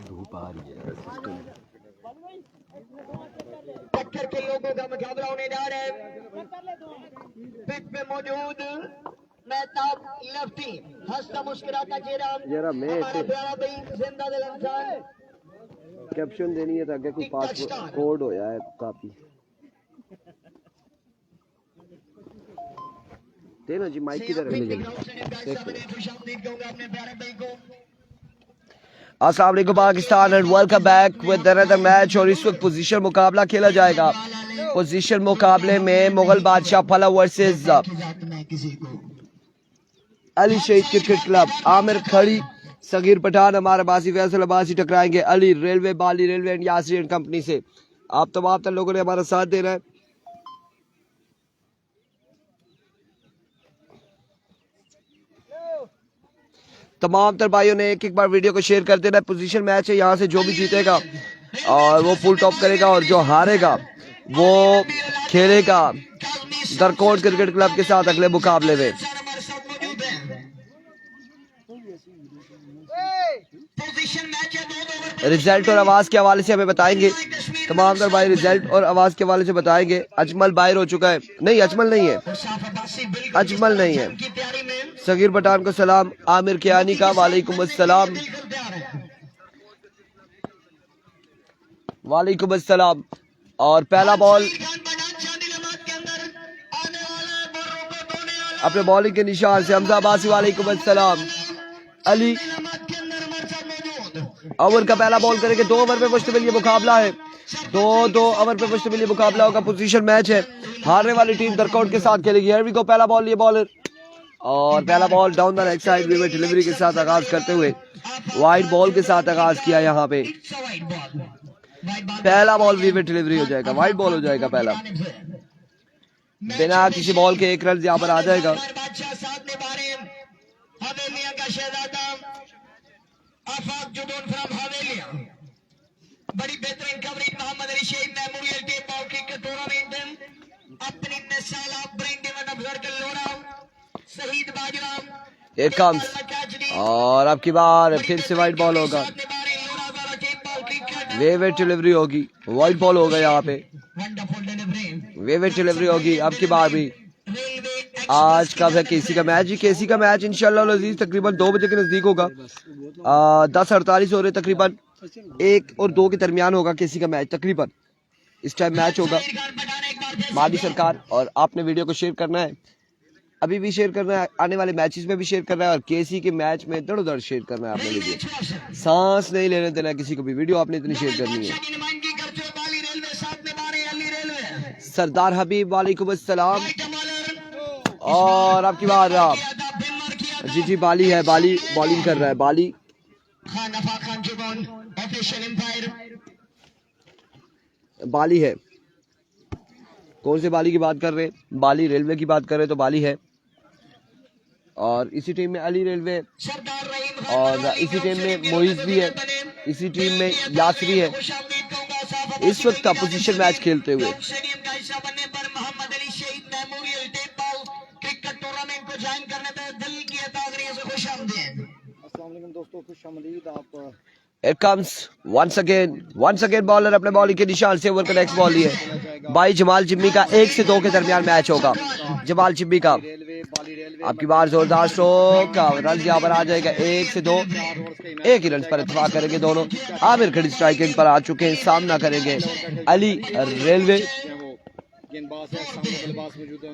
धूप आ रही है। टक्कर के लोगों का मुकाबला होने जा रहा है। पिच पे मौजूद मेहताब लेफ्टी हंसता मुस्कुराता चेहरा हमारा प्यारा भाई जिंदा दिल इंसान। कैप्शन देनी है ताकि कोई पास कोड हो जाए काफी देना जी माइक किधर अस्सलाम वालेकुम Pakistan and welcome back with another match. और इस वक्त पोजीशन मुकाबला खेला जाएगा। पोजीशन मुकाबले में मुगल बादशाह फला वर्सेस अली शहीद क्रिकेट क्लब। आमिर खड़ी सगीर पठान हमारा बासी फैसल अब्बासी टकराएंगे Ali railway Bali railway and Yasri and company से। आप तमाम लोगों ने हमारा साथ देना है। तमाम तर भाइयों ने एक बार वीडियो को शेयर कर देना है। पोजीशन मैच है, यहाँ से जो भी जीतेगा और वो फुल टॉप करेगा और जो हारेगा वो खेलेगा दरकोट क्रिकेट क्लब के साथ अगले मुकाबले में। रिजल्ट और आवाज के हवाले से हमें बताएंगे तमाम तर भाई। रिजल्ट और आवाज के हवाले से बताएंगे। अजमल बाहर हो चुका है। नहीं अजमल नहीं है, अजमल नहीं है। सगीर पठान को सलाम। आमिर कियानी का वालेकुम अस्सलाम, वालेकुम अस्सलाम। और पहला बॉल अपने बॉलिंग के निशान से हमजा अब्बासी वालेकुम अस्सलाम। अली ओवर का पहला बॉल करेंगे। 2 ओवर पे मुश्तमिल ये मुकाबला है। 2 ओवर पे मुश्तमिल ये मुकाबला होगा। पोजीशन मैच है। हारने वाली टीम दरकोट के साथ खेलेगी। Here we go. पहला बॉल ये बॉलर और पहला ball down the leg side में डिलीवरी के साथ आगाज करते हुए वाइड बॉल के साथ आगाज किया। यहाँ पे पहला बॉल वीवेट डिलीवरी हो जाएगा, वाइड बॉल हो जाएगा पहला। बिना किसी बॉल के 1 रन यहाँ पर आ जाएगा। बड़ी बेहतरीन कवरेज मोहम्मद अली शहीद memorial tape ball cricket tournament अपनी मिसाल आप ब्रेंड में नजर कर लो रहा शहीद बाजरा एक कम्स और अब की बार फिर से वाइड बॉल होगा। वेवेट डिलीवरी होगी, वाइड बॉल होगा। यहाँ पे वेवेट डिलीवरी होगी। अब की बार भी आज कब है केसी का मैच? जी केसी का मैच इंशाल्लाह अजीज तकरीबन 2 बजे के नजदीक होगा। 10:48 हो रहे तकरीबन 1 और 2 के दरमियान होगा केसी का मैच। तकरीबन इस टाइम मैच होगा। मादी सरकार और आपने वीडियो को शेयर करना है, अभी भी शेयर करना है, आने वाले मैचेस में भी शेयर करना है और केसी के मैच में दड़ोदड़ शेयर करना है आपने वीडियो। सांस नहीं लेने देना है किसी को भी। वीडियो आपने इतनी शेयर करनी है। सरदार हबीब वालेकुम अस्सलाम। और आपकी बार जी बाली है, बाली बॉलिंग कर रहा है। बाली बाली है। कौन से बाली की बात कर रहे हैं? बाली रेलवे की बात कर रहे हैं तो बाली है। और इसी टीम में अली रेलवे और इसी टीम में मोइज भी है, इसी टीम में यासरी है। इस वक्त अपोजिशन मैच खेलते हुए दोस्तों खुशामदीद। आप It comes once again bowler अपने बॉलिंग के निशान से ओवर का नेक्स्ट बॉल लिए भाई जमाल चिम्मी का 1 से 2 के दरमियान मैच होगा। जमाल चिम्मी का आपकी बार जोरदार स्ट्रोक रन यहाँ पर आ जाएगा 1 से 2। 1 ही रन पर इत्तेफाक करेंगे दोनों। आमिर खड़ी स्ट्राइकिंग पर आ चुके हैं, सामना करेंगे अली रेलवे।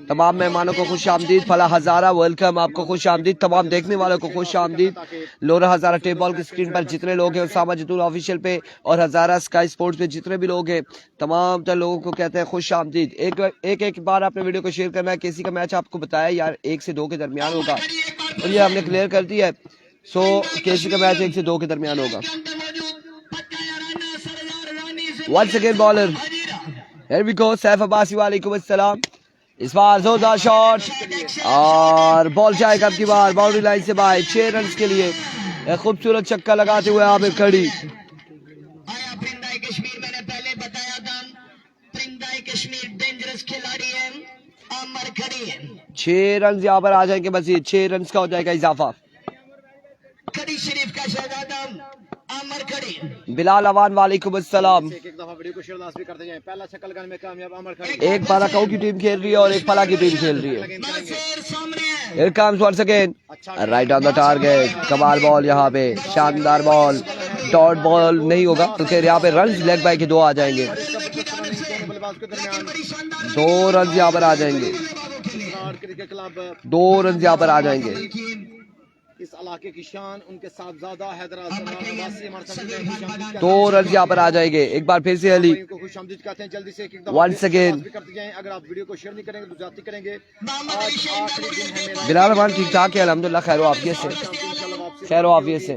तमाम मेहमानों को खुश आमदीद। फला हजारा वेलकम, आपको खुश आमदीद। तमाम देखने वालों को खुश आमदीद। लोरा हजारा टेप बॉल की स्क्रीन पर जितने लोग हैं, उसामा जतूल ऑफिशियल पे और हजारा स्काई स्पोर्ट्स पे जितने भी लोग हैं, तमाम तर लोगों को कहते हैं खुश आमदीद। एक बार आपने वीडियो को शेयर करना है। केसी का मैच आपको बताया यार 1 से 2 के दरमियान होगा और ये हमने क्लियर कर दिया है। सो केसी का मैच 1 से 2 के दरमियान होगा। Once again bowler Here we go, Saif Abbasi वालेकुम अस्सलाम। इस बार जोरदार शॉट और बॉल जाएगा अब की बार बाउंड्री लाइन से बाहर 6 रन के लिए। एक खूबसूरत छक्का लगाते हुए आमिर खड़ी। मैंने पहले बताया था परिंदा कश्मीर डेंजरस खिलाड़ी 6 रन यहाँ पर आ जाएंगे मजीद, 6 रन का हो जाएगा इजाफा। खड़ी शरीफ का शहजादा अमर खड़ी। बिलाल अवान वालेकुम अस्सलाम। एक दफा वीडियो को शेयर लास्ट भी करते जाएं। पहला शक्ल गन में कामयाब अमर खड़ी। एक बाराकाऊ की टीम खेल रही है और एक फला की टीम खेल रही है। Here comes once again, right on the target, कमाल बॉल यहाँ पे, शानदार बॉल, डॉट बॉल नहीं होगा क्योंकि यहाँ पे रन लेग बाय के 2 आ जाएंगे, 2 रन यहाँ पर आ जाएंगे, 2 रन यहाँ पर आ जाएंगे। इस इलाके की शान उनके साथ ज्यादा 2 रन यहाँ पर आ जाएंगे। एक बार फिर से अली को खुशामदीद कहते हैं। जल्दी से एक Once again. करते जाएं। अगर आप वीडियो को शेयर नहीं करेंगे तो जाती करेंगे। आज आखिरी दिन है मेरा। बिलाल रहमान ठीक ठाक है अल्हम्दुलिल्लाह, खैर आफियत से, खैर आफियत से।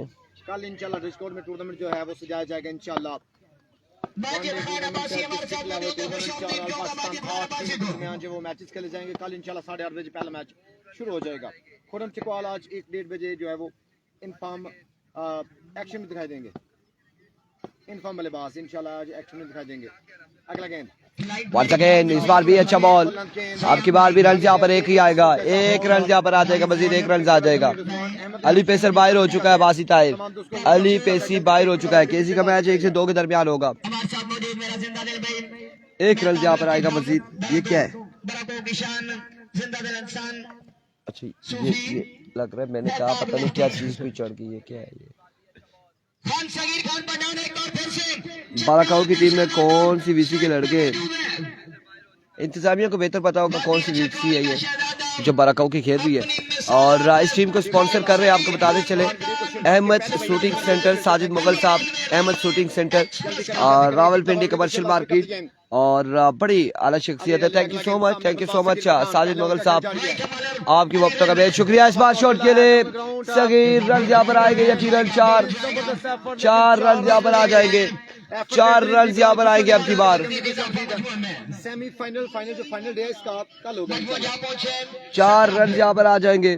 कल इंशाल्लाह डिस्कॉर्ड में टूर्नामेंट जो है वो सजाया जाएगा इंशाल्लाह। जो वो मैचेस खेले जाएंगे कल इंशाल्लाह 8:30 बजे पहला मैच शुरू हो जाएगा। खुरम चकवाल आज 1-1:30 बजे जो है वो इनफॉर्म एक्शन में दिखाई देंगे। इनफॉर्म बल्लेबाज इंशाल्लाह आज एक्शन में दिखाई देंगे। अगला गेंद Once again, इस बार भी अच्छा बॉल, अब की बार भी रन यहाँ पर एक ही आएगा, 1 रन यहाँ पर आ जाएगा, मजीद 1 रन आ जाएगा। अली पेसर बाहर हो चुका है, बासी ताहिर, अली पेसी बाहर हो चुका है। केसी का मैच 1 से 2 के दरमियान होगा। 1 रन यहाँ पर आएगा मजीद। ये क्या है? अच्छा ये लग रहा है, मैंने कहा पता नहीं क्या चीज भी चढ़ गई, ये क्या है? ये बाराकाऊ की टीम में कौन सी वीसी के लड़के, इंतजामिया को बेहतर पता होगा कौन सी वीसी है ये जो बाराकाऊ की खेल रही है। और इस टीम को स्पॉन्सर कर रहे हैं, आपको बताते चले, अहमद शूटिंग सेंटर, साजिद मुगल साहब, Ahmed shooting centre, Rawalpindi commercial market, और बड़ी आला शख्सियत है। Thank you so much Sajid Mughal साहब, आपकी वक्त का बेहद शुक्रिया। इस बार शॉट के लिए सगीर रन यहाँ पर आएंगे, यकीनन 4 रन यहाँ पर आ जाएंगे, 4 रन यहाँ पर आएंगे अब की बार। सेमीफाइनल फाइनल जो फाइनल डे इसका कल होगा। 4 रन यहाँ पर आ जाएंगे।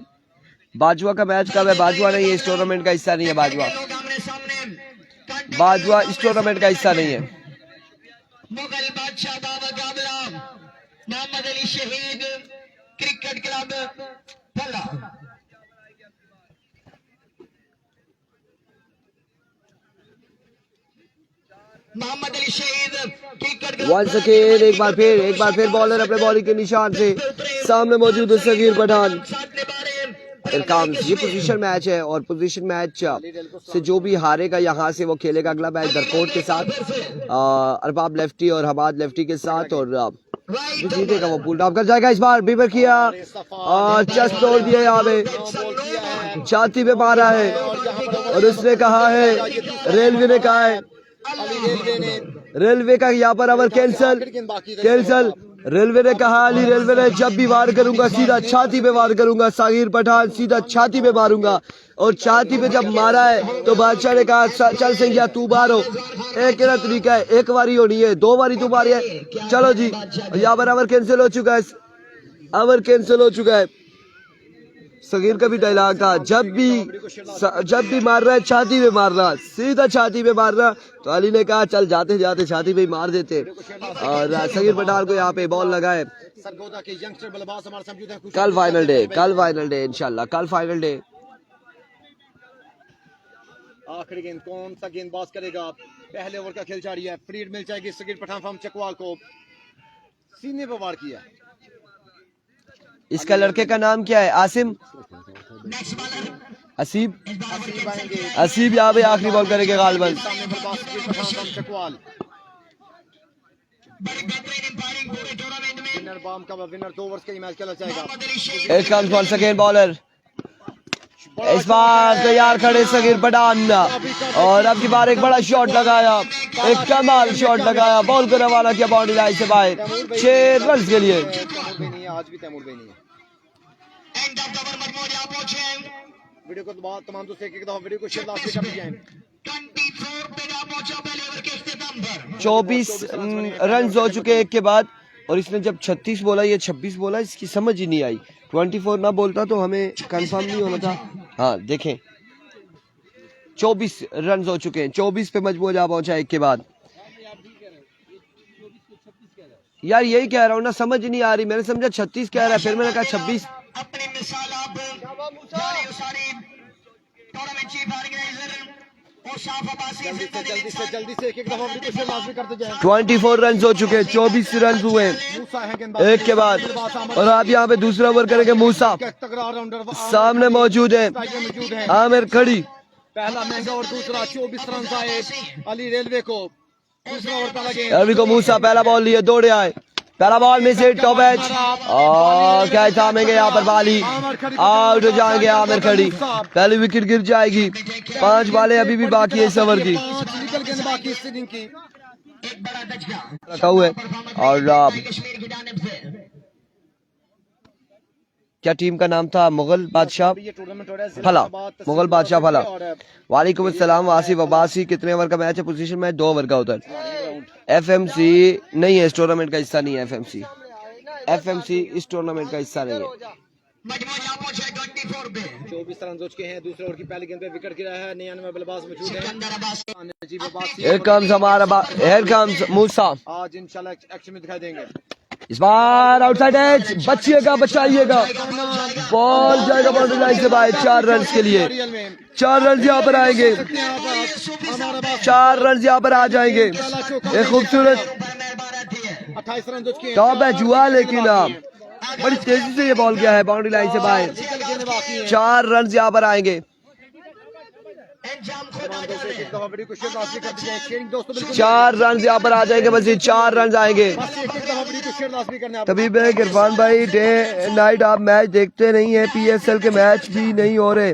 बाजवा का मैच कब है? बाजवा नहीं है, इस टूर्नामेंट का हिस्सा नहीं है। बाजवा इस टूर्नामेंट का हिस्सा नहीं है। मुगल बादशाह बाबा काबला मोहम्मद अली शहीद क्रिकेट क्लब फला। मोहम्मद अली शहीद क्रिकेट क्लब वंस अगेन, एक बार फिर बॉलर अपने बॉलिंग के निशान से सामने मौजूद है सगीर पठान। ये पोजीशन मैच है और पोजीशन मैच से जो भी हारेगा यहाँ से वो खेलेगा अगला मैच दरकोट के साथ, अरबाब लेफ्टी और हमाद लेफ्टी के साथ, और जो जीतेगा वो पुल डाउन कर जाएगा। इस बार बीबर किया और चेस्ट तोड़ दिया, यहाँ पे छाती पे मारा है और उसने कहा है, रेलवे ने कहा है, रेलवे का यहाँ पर ओवर कैंसल। रेलवे ने कहा, अली रेलवे ने, जब भी वार करूंगा सीधा छाती पे वार करूंगा, सागिर पठान सीधा छाती पे मारूंगा। और छाती पे जब मारा है तो बादशाह ने कहा, चल सिंघिया तू मारो, एक ना तरीका है, 1 बारी होनी है, 2 बारी तू मारी है। चलो जी, यहाँ पर ओवर कैंसिल हो चुका है, सगीर का भी डायलॉग था, जब भी मार रहा है छाती पे मारना, सीधा छाती पे मारना। तो अली ने कहा चल जाते जाते छाती पे मार देते, और सगीर पठान को यहाँ पे बॉल लगाए। कल फाइनल डे इंशाल्लाह, कल फाइनल डे। आखिरी गेंद कौन सा गेंदबाज करेगा? पहले ओवर का खेल जारी है, फ्रीड मिल जाएगी सगीर पठान फार्म चकवाल को, सीने पर वार किया। इसका लड़के का नाम क्या है? आसिम, असीब यहाँ पे आखिरी बॉल करेंगे गालिबन। विनर 2 ओवर्स का मैच खेला जाएगा। बॉलर इस बार तैयार खड़े सगीर पठान, और अब की बार एक बड़ा शॉट लगाया, एक कमाल शॉट लगाया, बॉल को रवाना किया बाउंड्री लाइन से बाहर, 6 रन के लिए। आज भी तैमूर भाई नहीं है। वीडियो को तमाम दोस्तों एक दफा वीडियो को शेयर लास्ट कर दीजिए। 24 रन हो चुके एक के बाद, और इसने जब 36 बोला, ये 26 बोला, इसकी समझ ही नहीं आई। 24 ना बोलता तो हमें कंफर्म नहीं होना था। हाँ देखें, 24 रन हो चुके हैं, 24 पे मजबूर जा पहुंचा एक के बाद। यार यही कह रहा हूँ ना, समझ नहीं आ रही। मैंने समझा 36 कह रहा है, फिर मैंने कहा 26। अपनी मिसाल आप जारी उसारी tournament chief organiser Osaf Abbasi जल्दी से एक दफा वीडियो को शेयर लाजमी करते जाएं। 24 रन हो चुके, 24 रन हुए मूसा है गेंदबाज एक के बाद। और आप यहाँ पे दूसरा ओवर करेंगे मूसा। तगड़ा राउंडर सामने मौजूद है मौजूद है। आमिर खड़ी। पहला महंगा और दूसरा 24 रन आए अली रेलवे को। दूसरा ओवर पहला गेंद रवि को मूसा पहला बॉल लिए, दौड़े आए, पहला बॉल में से टॉप एज और क्या थामेंगे यहाँ पर बाली, आउट हो जाएंगे आमिर खड़ी। पहली विकेट गिर जाएगी। 5 बालें अभी भी बाकी है इस ओवर की। निकल गेंद बाकी इस इनिंग की। एक बड़ा दचका रखा हुआ है। और कश्मीर की जानिब से क्या टीम का नाम था? मुगल बादशाह ये टूर्नामेंट हो रहा है फला, मुगल बादशाह फला। वालेकुम अस्सलाम आसिफ अब्बासी। कितने ओवर का मैच है? पोजीशन में 2 ओवर का होता है। एफएमसी नहीं है, इस टूर्नामेंट का हिस्सा नहीं है। एफएमसी इस टूर्नामेंट का हिस्सा नहीं है। मजमू यहाँ पहुंचा 24 पे 24 रन हो चुके हैं। दूसरे ओवर की पहली गेंद पे विकेट गिरा है। 99 बल्लेबाज मौजूद हैं। सिकंदर अब्बास नजीब अब्बासी Here comes हमारा here comes मूसा। आज इंशाल्लाह एक्शन में दिखाई देंगे। इस बार आउटसाइड एज, बचिएगा बचाइएगा, बॉल जाएगा बाउंड्री लाइन से बाहर। 4 रन के लिए 4 रन यहाँ पर आएंगे। 4 रन यहाँ पर आ जाएंगे। एक खूबसूरत 28 रन हो चुके हैं। टॉप है जुआ, लेकिन बड़ी तेजी से ये बॉल गया है बाउंड्री लाइन से बाहर। 4 रन यहाँ पर आएंगे। इंजाम खुद आ जा रहे हैं। 4 रन यहाँ पर आ जाएंगे। बस ये 4 रन आएंगे। तभी बेग इरफान भाई डे नाइट आप मैच देखते नहीं है। पीएसएल के मैच भी नहीं हो रहे,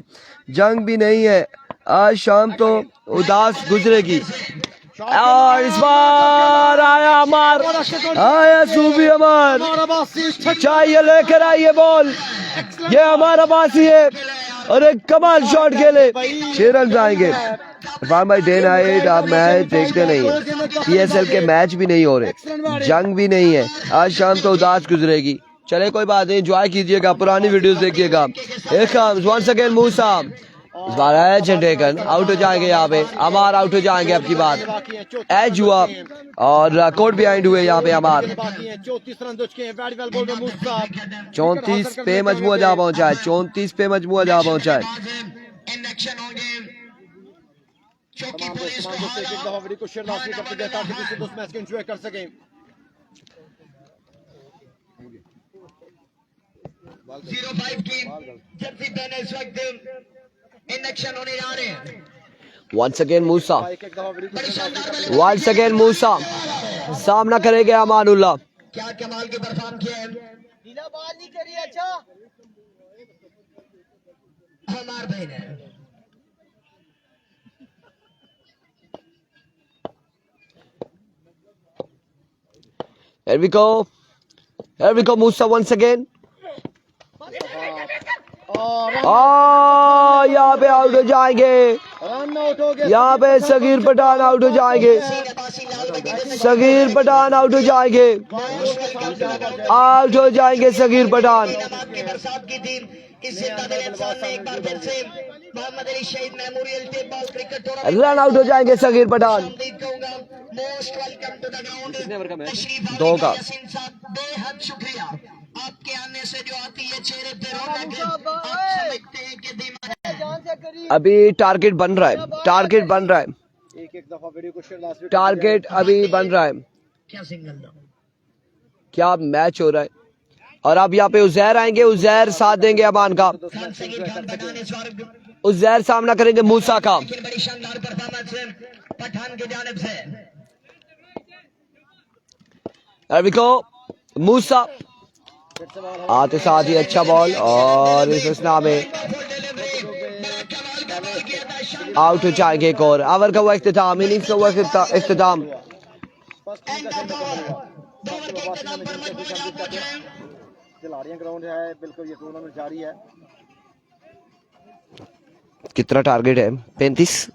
जंग भी नहीं है। आज शाम तो उदास गुजरेगी। और इस बार आया अमर, आया सूफी अमर, चाहिए लेकर आइए बॉल। ये हमारा बासी है और एक कमाल शॉट खेले। 6 रन आएंगे। इरफान भाई डे नाइट आप मैच देखते नहीं है। पीएसएल के मैच भी नहीं हो रहे, जंग भी नहीं है। आज शाम तो उदास गुजरेगी। चले कोई बात नहीं, एंजॉय कीजिएगा, पुरानी वीडियोस देखिएगा। एक वंस अगेन मूसा। इस बार एज टेकन, आउट हो जाएंगे यहाँ पे। अमार आउट हो जाएंगे अब की बार। एज हुआ और कोर्ट बिहाइंड हुए यहाँ पे अमार। 34 पे मजमुआ जहाँ पहुंचा है। 34 पे मजमुआ जहाँ पहुंचा है। इंजेक्शन होंगे चौकी पुलिस को ताकि दूसरे दोस्त मैच को एंजॉय कर सकें। 05 की जर्सी पहने इस वक्त इंजेक्शन होने जा रहे हैं। वंस अगेन मूसा, वंस अगेन मूसा सामना करेंगे अमानुल्लाह। क्या कमाल के परफॉर्म किए हैं। ढीला बाल नहीं करी। अच्छा हमार भाई ने Here we go. Here we go Musa once again. यहाँ पे आउट हो जाएंगे। रन आउट हो गया। यहाँ पे सगीर पठान आउट हो जाएंगे। सगीर पठान आउट हो जाएंगे। आउट हो जाएंगे सगीर पठान। बरसात की थी इस जिंदादिल इंसान ने एक बार फिर से मोहम्मद अली शहीद memorial tape ball cricket tournament run out हो जाएंगे Saghir Pathan. Most welcome to the ground. तशरीफ 2 का। यासीन साहब बेहद शुक्रिया। आपके आने से जो आती है चेहरे पे रौनक है। आप समझते हैं कि दिमाग जान से करी। अभी टारगेट बन रहा है, टारगेट बन रहा है, एक दफा वीडियो को शेयर लास्ट वीक टारगेट अभी बन रहा है। क्या सिंगल क्या मैच हो रहा है। और अब यहाँ पे उजैर आएंगे, उजैर साथ देंगे अमान का। खान सगीर खान पठान इस बार उजैर सामना करेंगे मूसा का। लेकिन बड़ी शानदार परफॉर्मेंस है पठान की जानिब से। There we go. मूसा आते साथ ही अच्छा बॉल और इस स्ना में आउट हो जाएंगे एक और। ओवर का हुआ इख्तिताम, इनिंग्स का हुआ इख्तिताम। खिलाड़ियां ग्राउंड है बिल्कुल। ये टूर्नामेंट जारी है। कितना टारगेट है? 35।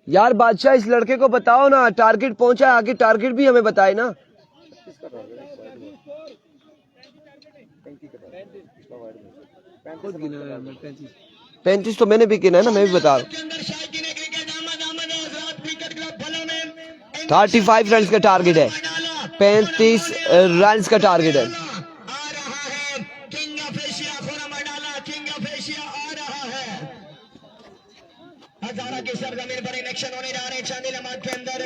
यार बादशाह इस लड़के को बताओ ना, टारगेट पहुंचा है, आगे टारगेट भी हमें बताए ना। 35 तो मैंने भी गिना है ना, मैं भी बता रहा हूँ। 35 रन का टारगेट है, 35 रन का टारगेट है। की सरजमीन पर इलेक्शन होने जा रहे हैं चांदीनाबाद के अंदर।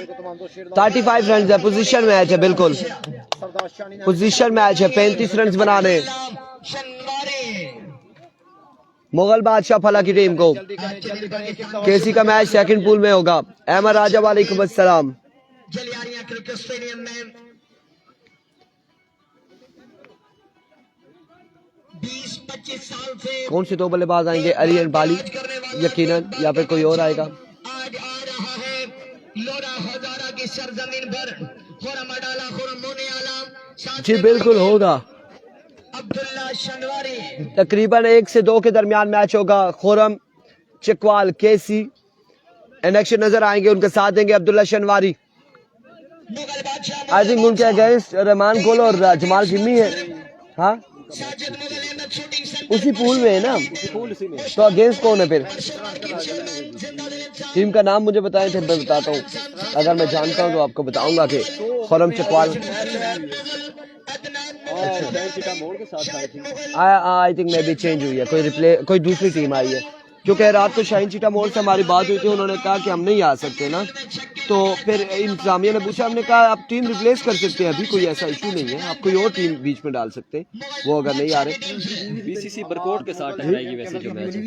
35 रन है, पोजीशन मैच है, बिल्कुल पोजीशन मैच है। 35 रन बनाने मुगल बादशाह फला की टीम को। केसी का मैच सेकंड पूल में होगा। अहमद राजा वालेकुम अस्सलाम। जलियारिया क्रिकेट स्टेडियम में 20-25 साल से कौन से दो बल्लेबाज आएंगे? अली एंड बाली यकीनन, या फिर कोई और आएगा? आज आ रहा है लोरा हजारा की सरजमीन पर खुरम अडाला खुरम मोने आलम जी बिल्कुल होगा। अब्दुल्ला शनवारी तकरीबन 1 से 2 के दरमियान मैच होगा। खुरम चकवाल केसी इलेक्शन नजर आएंगे, उनके साथ देंगे अब्दुल्ला शनवारी। मुगल बादशाह आई थिंक उनके अगेंस्ट रहमान गुल और जमाल जिम्मी है। हाँ साजिद मुगल अहमद शूटिंग उसी पूल में है ना, तो अगेंस्ट कौन है फिर? टीम का नाम मुझे बताएं थे, मैं बताता हूँ। अगर मैं जानता हूँ तो आपको बताऊंगा कि खुरम चकवाल। आई थिंक मे भी चेंज हुई है, कोई दूसरी टीम आई है, क्योंकि रात को शाहीन चीटा मोड़ से हमारी बात हुई थी। उन्होंने कहा कि हम नहीं आ सकते ना, तो फिर इंतजामिया ने पूछा, हमने कहा आप टीम रिप्लेस कर सकते हैं, अभी कोई ऐसा इशू नहीं है, आप कोई और टीम बीच में डाल सकते हैं, वो अगर नहीं आ रहे। बीसीसी बरकोट के साथ टकराएगी वैसे जो मैच है।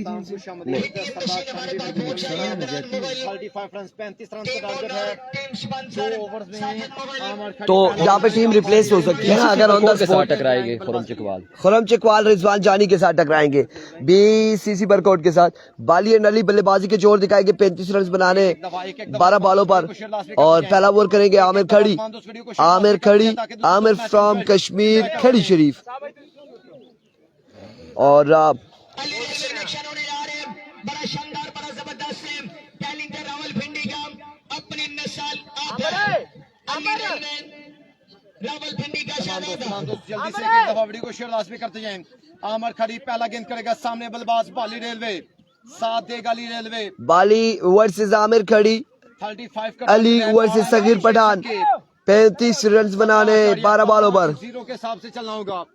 35 तो यहाँ पे टीम रिप्लेस हो सकती है ना, अगर ऑन द के साथ स्पॉट टकराएंगे खुरम चकवाल। खुरम चकवाल रिजवान जानी के साथ टकराएंगे, बीसीसी बरकोट के साथ। बाली एंड अली बल्लेबाजी के जोर दिखाएंगे, 35 रन बनाने 12 बॉलों पर, और पहला ओवर करेंगे आमिर खड़ी। आमिर फ्रॉम कश्मीर खड़ी शरीफ। और सिलेक्शन होने जा रहे हैं, बड़ा शानदार बड़ा जबरदस्त टैलेंट है रावलपिंडी का, अपनी मिसाल रावलपिंडी का शानदार जल्दी से एक दफा वीडियो को शेयर लाजमी करते जाएं। आमिर खड़ी पहला गेंद करेगा, सामने बल्लेबाज बाली रेलवे, साथ देगा अली रेलवे। बाली वर्सेस आमिर खड़ी, 35 अली वर्सेस सगीर पठान। 35 रन बनाने 12 बॉलों पर। 0 के हिसाब से चलना होगा।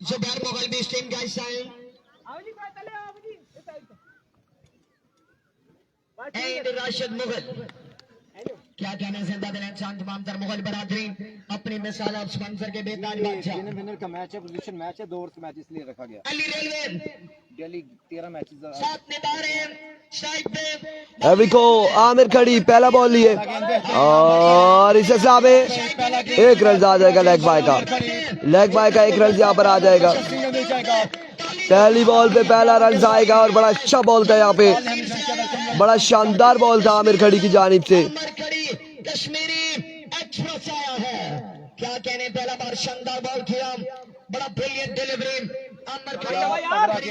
जुबैर मुगल भी इस टीम का हिस्सा है। एंड राशिद मुगल, क्या कहना है जिंदा दिल इंसान तमाम तर मुगल बरादरी अपनी मिसाल और स्पॉन्सर के बेताज बादशाह। विनर का मैच है, पोजीशन मैच है, 2 ओवर का मैच इसलिए रखा गया। अली रेलवे दिल्ली 13 मैचेस साथ निभा रहे हैं स्ट्राइक पे अभी को आमिर खड़ी पहला बॉल लिए, और इसे सामने 1 रन आ जाएगा लेग बाय का। 1 रन यहाँ पर आ जाएगा। पहली बॉल पे पहला रन आएगा, और बड़ा अच्छा बॉल था यहाँ पे, बड़ा शानदार बॉल था आमिर खड़ी की जानिब से। कश्मीरी एक्सप्रेस आया है, क्या कहने, पहला बार शानदार बॉल किया, बड़ा ब्रिलियंट डिलीवरी। आमिर खड़ी आमिर खड़ी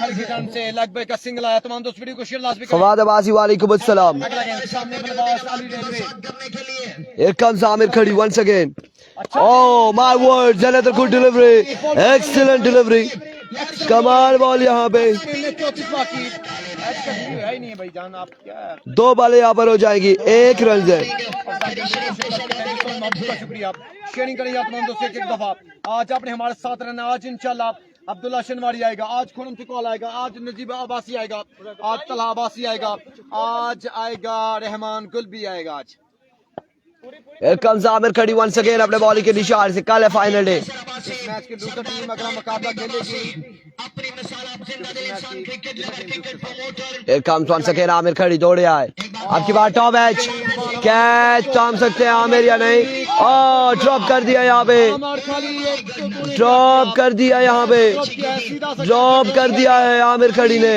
की तरफ से लेग बाय का सिंगल आया। तमाम दोस्त वीडियो को शेयर लाजमी करें। फवाद अब्बासी वालेकुम अस्सलाम। सामने बल्लेबाज अली रेलवे, करने के लिए Here comes Amir Khadi once again. Oh my word, another good delivery, excellent delivery. कमाल बॉल यहाँ पे। 34 बाकी है ही नहीं है भाई जान, आप क्या 2 बॉलें यहाँ पर हो जाएंगी, 1 रन है। शुक्रिया शेयरिंग करें तमाम दोस्तों एक दफा। आज आपने हमारे साथ रहना। आज इंशाल्लाह अब्दुल्ला शनवारी आएगा, आज खुरम चकवाल आएगा, आज नजीब अब्बासी आएगा, आज तलहा अब्बासी आएगा, आज आएगा रहमान गुल भी आएगा। आज Here comes Amir Khadi once again अपने बॉलिंग के निशान से। कल है फाइनल डे। इस मैच की दूसरी टीम अगर मुकाबला खेलेगी। अपनी मिसाल आप जिंदा दिल इंसान cricket lover cricket promoter. Here comes once again Amir Khadi, दौड़े आए। आपकी बात टॉप एच, कैच थाम सकते हैं आमिर या नहीं? और ड्रॉप कर दिया यहाँ पे, ड्रॉप कर दिया यहाँ पे, ड्रॉप कर दिया है आमिर खड़ी ने।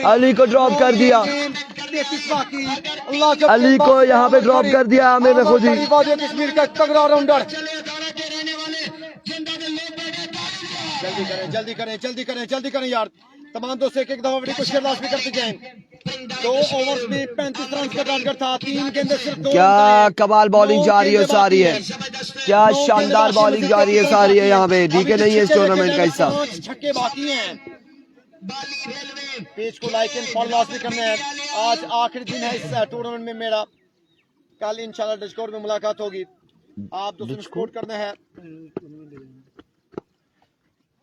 अली को ड्रॉप कर दिया, अली को यहाँ पे ड्रॉप कर दिया आमिर ने खुद ही। कश्मीर का तगड़ा राउंडर। जल्दी करें यार। तमाम दोस्तों एक दफा वीडियो को शेयर लाजमी करते जाएं। 2 ओवर्स में 35 रन का टारगेट था, 3 गेंदें सिर्फ 2। क्या कमाल बॉलिंग जा रही है सारी है। क्या शानदार बॉलिंग जा रही है सारी है यहाँ पे। डीके नहीं है इस टूर्नामेंट का हिस्सा। 5 छक्के बाकी हैं। पेज को लाइक एंड फॉलो लाजमी करना है। आज आखिरी दिन है इस टूर्नामेंट में मेरा। कल इंशाल्लाह डिस्कॉर्ड में मुलाकात होगी। आप दोस्तों को सपोर्ट करना है।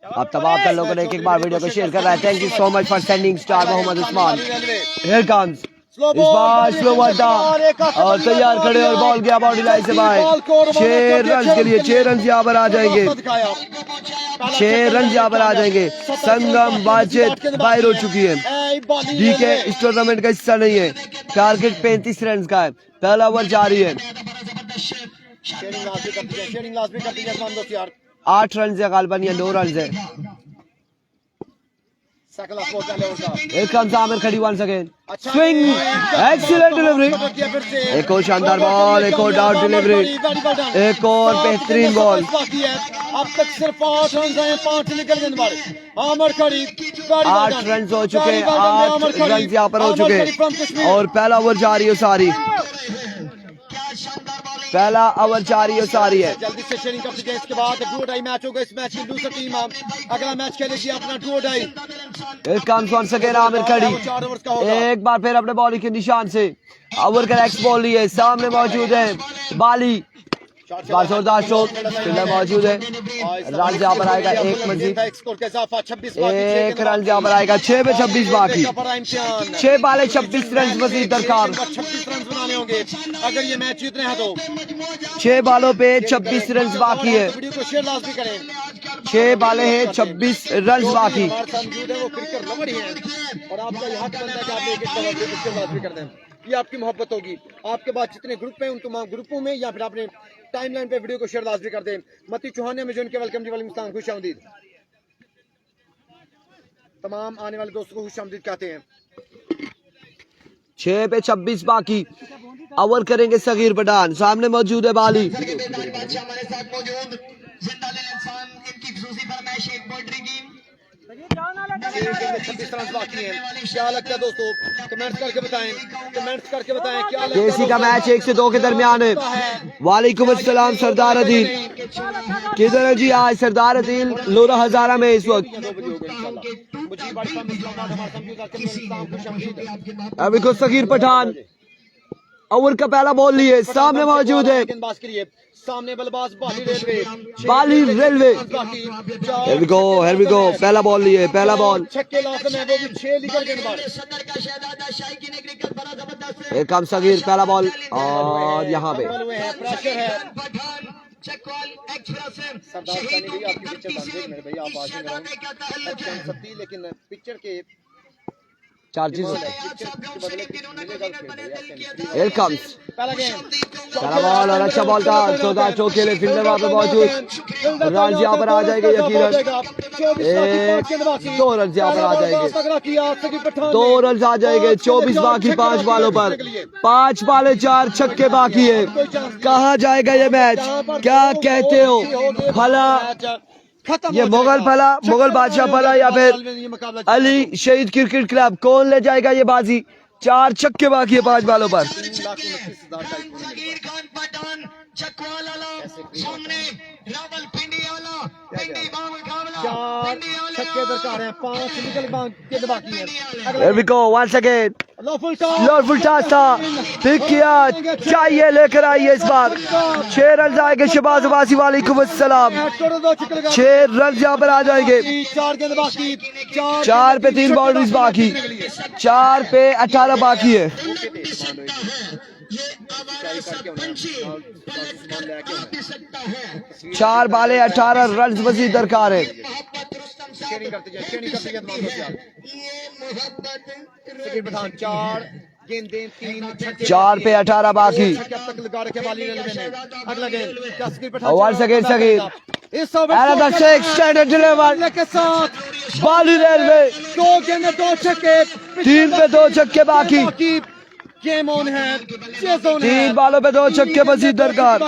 अब तमाम कर लोगों ने एक बार वीडियो को शेयर कर रहा है। Thank you so much for sending star Mohammad Usman. Here comes इस बार स्लो बॉल और तैयार खड़े और बॉल गया बाउंड्री लाइन से बाहर। 6 रन के लिए 6 रन यहाँ पर आ जाएंगे। 6 रन यहाँ पर आ जाएंगे। संगम बातचीत बाहर हो चुकी है। डीके इस टूर्नामेंट का हिस्सा नहीं है। टारगेट 35 रन का है। पहला ओवर जारी है। 8 रन से गालबन या 9 रन है। Here comes Amir Khadi once again. Swing, excellent delivery. एक और शानदार बॉल, एक और डाउट डिलीवरी, एक और बेहतरीन बॉल। अब तक सिर्फ 8 रन आए, 5 निकल गए बारे। आमिर खड़ी 8 रन हो चुके, 8 रन यहाँ पर हो चुके और पहला ओवर जारी है सारी। पहला ओवर जारी है सारी है। जल्दी से शेयरिंग कर दीजिए। इसके बाद डू डाई मैच होगा। इस मैच की दूसरी टीम अगला मैच खेलेगी अपना do die. Here comes once again Aamir खड़ी। एक बार फिर अपने बॉलिंग के निशान से ओवर का नेक्स्ट बॉल लिए सामने मौजूद है बाली। जोरदार शॉट फील्डर मौजूद है। रन यहाँ पर आएगा एक मजीद। 1 रन यहाँ पर आएगा। 6 पे 26 बाकी। 6 बाले 26 रन मजीद दरकार। 26 रन बनाने होंगे अगर ये मैच जीतने हैं तो। 6 बालों पे 26 रन बाकी है। वीडियो को शेयर लाजमी करें। 6 बाले हैं 26 रन बाकी। हमारे साथ मौजूद है वो क्रिकेट लवर ही हैं और आपका ये हक बनता है कि आप एक एक वीडियो को शेयर लाजमी कर दें। ये आपकी मोहब्बत होगी। आपके बाद जितने ग्रुप हैं उन तमाम ग्रुपों में या फिर अपने टाइमलाइन पे वीडियो को शेयर लाजमी कर दें। मती चौहान ने मुझे उनके वेलकम जी वालेकुम खुश आमदीद। तमाम आने वाले दोस्तों को खुश आमदीद कहते हैं। 6 पे 26 बाकी। ओवर करेंगे सगीर पठान। सामने मौजूद है बाली। क्या लगता है दोस्तों? कमेंट्स करके बताएं। कमेंट्स करके बताएं क्या लगता है। केसी का मैच 1 से 2 के दरमियान है। वालेकुम अस्सलाम सरदार अदील। किधर है जी आज सरदार अदील? लोरा हजारा में इस वक्त। अभी को सगीर पठान ओवर का पहला बॉल लिए सामने मौजूद है सामने बल्लेबाज बाली रेलवे। Here we go पहला बॉल लिए पहला बॉल। छक्के लाजम है वो भी 6 निकल गए बाहर। Here comes सगीर पहला बॉल और यहाँ पे प्रेशर है। सरदार सानी भाई आपकी पिक्चर बन गई मेरे भाई। आप आज सकती लेकिन पिक्चर के चार्जेस। Here comes पहला बॉल और अच्छा बॉल था। 14 चौके ले फील्डर वहां पे मौजूद। रन यहाँ पर आ जाएंगे यकीनन। 2 रन यहाँ पर आ जाएंगे। 2 रन आ जाएंगे। 24 बाकी 5 बालों पर। 5 बाले 4 छक्के बाकी है। कहाँ जाएगा ये मैच? क्या कहते हो भला? ये मुगल भला, मुगल बादशाह भला या फिर अली शहीद क्रिकेट क्लब? कौन ले जाएगा ये बाजी? 4 छक्के बाकी है 5 बालों पर। छक्के दरकार हैं। 5 निकल के बाकी हैं। Here we go once again। Lawful toss था, पिक किया, चाहिए लेकर आइए इस बार। 6 रन आएंगे शहबाज अब्बासी वालेकुम अस्सलाम। 6 रन यहाँ पर आ जाएंगे। 4 पे 3 बाउंड्रीज बाकी। 4 पे 18 बाकी है। 4 बाले 18 रन मजीद दरकार है। चार पे 18 बाकी। once again Sagir another extended delivery के साथ बाली रेलवे 2 गेंद 2 छक्के। 3 पे 2 छक्के बाकी। गेम ऑन है। 3 बालों पे 2 छक्के मजीद दरकार।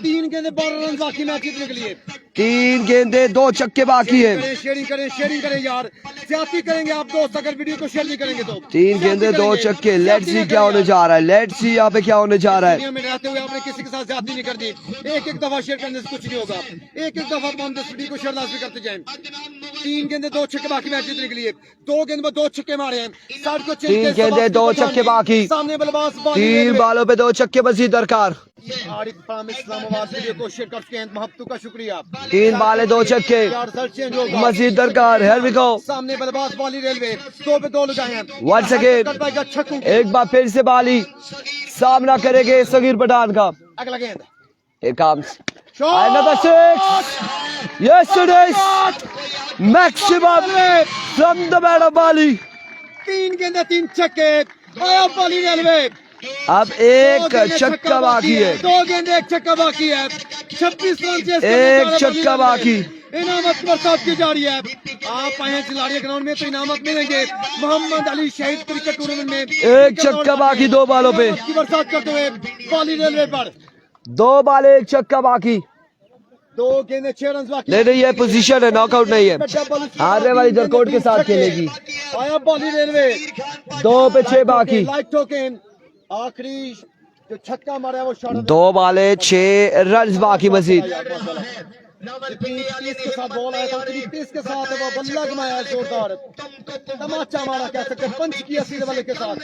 3 गेंद 12 रन बाकी मैच जीतने के लिए। 3 गेंदे 2 छक्के बाकी है। शेयरिंग करें यार, ज्यादती करेंगे आप दोस्त अगर वीडियो को शेयर नहीं करेंगे तो। 3 गेंदे 2 छक्के। लेट्स सी क्या होने जा रहा है, लेट्स सी यहाँ पे क्या होने जा रहा है। दुनिया में रहते हुए आपने किसी के साथ ज्यादती नहीं करनी। एक एक दफा शेयर करने से कुछ नहीं होगा। एक एक दफा हम इस वीडियो को शेयर लाजमी करते जाएं। 3 गेंदे 2 छक्के बाकी मैच जीतने के लिए। 2 गेंद में 2 छक्के मारे हैं। 3 गेंदे 2 छक्के बाकी। सामने बल्लेबाज 3 बालों पे 2 छक्के मजीद दरकार। आरिफ फाम इस्लामाबाद वीडियो को शेयर करते हैं, महबतू का शुक्रिया। 3 बाले 2 छक्के मजीद दरकार। Here we go. सामने बल्लेबाज बाली रेलवे 2 पे 2 लगाए हैं। वंस अगेन एक बार फिर से बाली सामना करेंगे सगीर पठान का। अगला गेंद Here comes another 6. Yes, it is maximum from the man of Bali. 3 गेंदे 3 छक्के आया बाली रेलवे। अब एक छक्का बाकी है। 2 गेंदे 1 छक्का बाकी है। 26 रन से एक छक्का बाकी। इनामत बरसात की जा रही है। आप आए हैं खिलाड़ी ग्राउंड में तो इनामत मिलेंगे। मोहम्मद अली शहीद क्रिकेट टूर्नामेंट में एक छक्का बाकी 2 बालों पे। की बरसात करते हुए बाली रेलवे पर 2 बाले 1 छक्का बाकी। 2 गेंदे 6 रन बाकी। नहीं नहीं, ये पोजीशन है, नॉकआउट नहीं है। हारने वाली दरकोट के साथ खेलेगी। आया बाली रेलवे 2 पे 6 बाकी। लाइट टोकन आखिरी जो छक्का मारा है वो शॉट। 2 बाले 6 रन बाकी मजीद। तेज के साथ बॉल आया था, तेज के साथ वो बल्ला घुमाया जोरदार तमाचा मारा कह सकते, पंच किया सीधे वाले के साथ।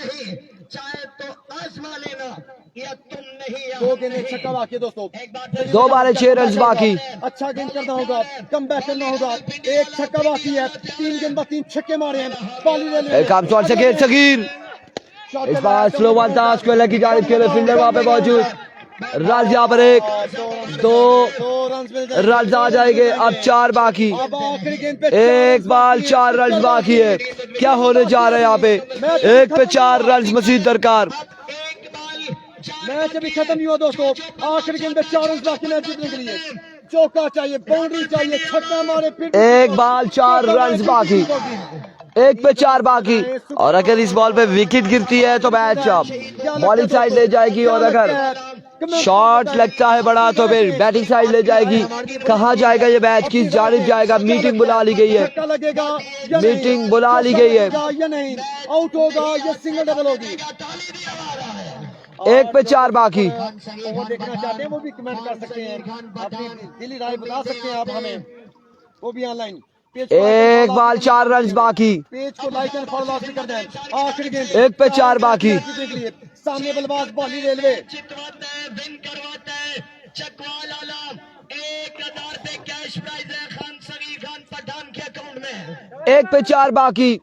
2 गेंद 1 छक्का बाकी दोस्तों। 2 बाले 6 रन बाकी। अच्छा गेंद करना होगा, कम बैक करना होगा। 1 छक्का बाकी है। 3 गेंद में 3 छक्के मारे हैं बाली रेलवे। काम शॉट से सगीर। इस बार स्लो बॉल था, स्क्वेयर की जानिब खेले फील्डर वहां पे मौजूद। रन यहाँ पर 2 रन आ जाएंगे। अब 4 बाकी। 1 बाल 4 रन बाकी है। क्या होने जा रहा है यहाँ पे। 1 पे 4 रन मजीद दरकार। मैच अभी खत्म नहीं हुआ दोस्तों। आखिरी गेंद में 4 रन बाकी मैच जीतने के लिए। चौका चाहिए, बाउंड्री चाहिए, छक्का मारे फिर 1 बाल 4 रन बाकी। 1 पे 4 बाकी। और अगर इस बॉल पे विकेट गिरती है तो मैच बॉलिंग साइड ले जाएगी। और अगर शॉट लगता है बड़ा तो फिर बैटिंग साइड ले जाएगी। कहाँ जाएगा ये मैच, किस जानिब जाएगा। मीटिंग बुला ली गई है, मीटिंग बुला ली गई है। या नहीं आउट होगा या सिंगल डबल होगी। 1 पे 4 बाकी। वो देखना चाहते हैं वो भी कमेंट कर सकते हैं, अपनी दिली राय बता सकते हैं आप हमें, वो भी ऑनलाइन। 1 बाल 4 रन बाकी। पेज को लाइक एंड फॉलो लाजमी कर दें। आखिरी गेंद 1 पे 4 बाकी। सामने बल्लेबाज बाली रेलवे 1 पे 4 बाकी।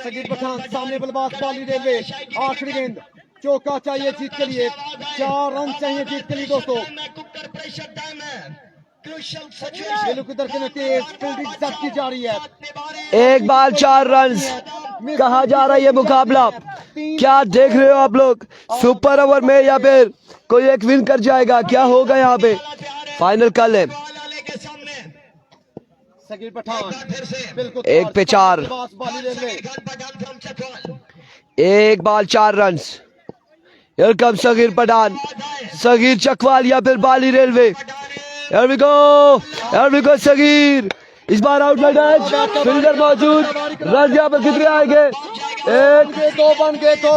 सगीर पठान सामने बल्लेबाज बाली रेलवे। आखिरी गेंद चौका चाहिए जीत के लिए। 4 रन चाहिए जीत के लिए दोस्तों। तेज फील्डिंग की जा रही है। 1 बाल 4 रन। कहा जा रहा है ये मुकाबला, क्या देख रहे हो आप लोग। सुपर ओवर में या फिर कोई एक विन कर जाएगा, क्या होगा यहाँ पे। फाइनल कल है। सगीर पठान बिल्कुल 1 पे 4। बाली railway 1 ball 4 run. Here comes Sagheer Pathan, Sagheer Chakwal या फिर Bali railway. Here we go Sagheer. इस बार आउटलाइन एज, फील्डर मौजूद। रन यहाँ पर कितने आएंगे।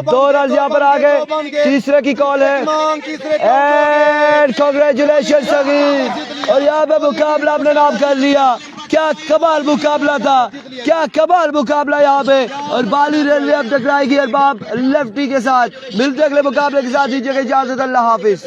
2 रन यहाँ पर आ गए। तीसरे की कॉल है एंड कांग्रेचुलेशन सगीर। और यहाँ पे मुकाबला अपने नाम कर लिया। क्या कमाल मुकाबला था, क्या कमाल मुकाबला यहाँ पे। और बाली रेलवे अब टकराएगी अरबाब लेफ्टी के साथ। मिलते अगले मुकाबले के साथ, दीजिएगा इजाजत, अल्लाह हाफिज।